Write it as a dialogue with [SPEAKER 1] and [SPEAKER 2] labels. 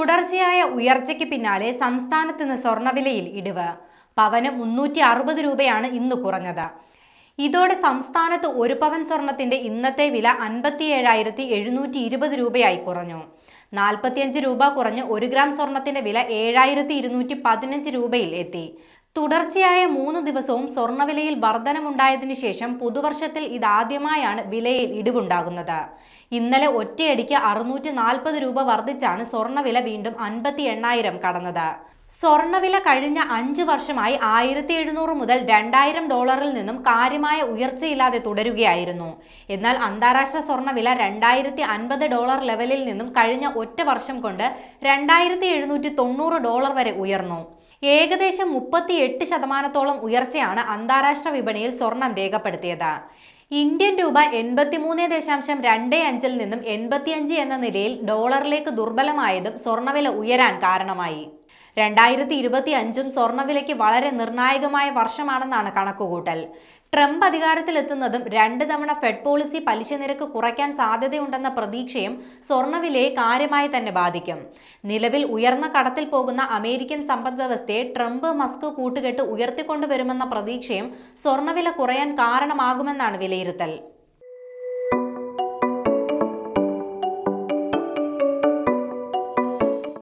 [SPEAKER 1] തുടർച്ചയായ ഉയർച്ചയ്ക്ക് പിന്നാലെ സംസ്ഥാനത്ത് നിന്ന് സ്വർണ്ണവിലയിൽ ഇടിവ്. പവന് 360 രൂപയാണ് ഇന്ന് കുറഞ്ഞത്. ഇതോടെ സംസ്ഥാനത്ത് ഒരു പവൻ സ്വർണത്തിന്റെ ഇന്നത്തെ വില 57,720 രൂപയായി കുറഞ്ഞു. 45 രൂപ കുറഞ്ഞ് 1 ഗ്രാം സ്വർണത്തിന്റെ വില 7,215 രൂപയിൽ എത്തി. തുടർച്ചയായ 3 ദിവസവും സ്വർണ്ണവിലയിൽ വർധനമുണ്ടായതിനു ശേഷം പുതുവർഷത്തിൽ ഇതാദ്യമായാണ് വിലയിൽ ഇടിവുണ്ടാകുന്നത്. ഇന്നലെ ഒറ്റയടിക്ക് 640 രൂപ വർദ്ധിച്ചാണ് സ്വർണ്ണവില വീണ്ടും 58,000 കടന്നത്. സ്വർണ്ണവില കഴിഞ്ഞ 5 വർഷമായി 1,700 മുതൽ 2,000 ഡോളറിൽ നിന്നും കാര്യമായ ഉയർച്ചയില്ലാതെ തുടരുകയായിരുന്നു. എന്നാൽ അന്താരാഷ്ട്ര സ്വർണ്ണവില 2,050 ഡോളർ ലെവലിൽ നിന്നും കഴിഞ്ഞ ഒറ്റ വർഷം കൊണ്ട് 2,790 ഡോളർ വരെ ഉയർന്നു. ഏകദേശം 38% ഉയർച്ചയാണ് അന്താരാഷ്ട്ര വിപണിയിൽ സ്വർണം രേഖപ്പെടുത്തിയത്. ഇന്ത്യൻ രൂപ 83.25 നിന്നും 85 എന്ന നിലയിൽ ഡോളറിലേക്ക് ദുർബലമായതും സ്വർണ്ണവില ഉയരാൻ കാരണമായി. 2025 സ്വർണ്ണവിലയ്ക്ക് വളരെ നിർണായകമായ വർഷമാണെന്നാണ് കണക്കുകൂട്ടൽ. ട്രംപ് അധികാരത്തിലെത്തുന്നതും 2 തവണ ഫെഡ് പോളിസി പലിശ നിരക്ക് കുറയ്ക്കാൻ സാധ്യതയുണ്ടെന്ന പ്രതീക്ഷയും സ്വർണ്ണവിലയെ കാര്യമായി തന്നെ ബാധിക്കും. നിലവിൽ ഉയർന്ന കടത്തിൽ പോകുന്ന അമേരിക്കൻ സമ്പദ് വ്യവസ്ഥയെ ട്രംപ് മസ്ക് കൂട്ടുകെട്ട് ഉയർത്തിക്കൊണ്ടുവരുമെന്ന പ്രതീക്ഷയും സ്വർണ്ണവില കുറയാൻ കാരണമാകുമെന്നാണ് വിലയിരുത്തൽ.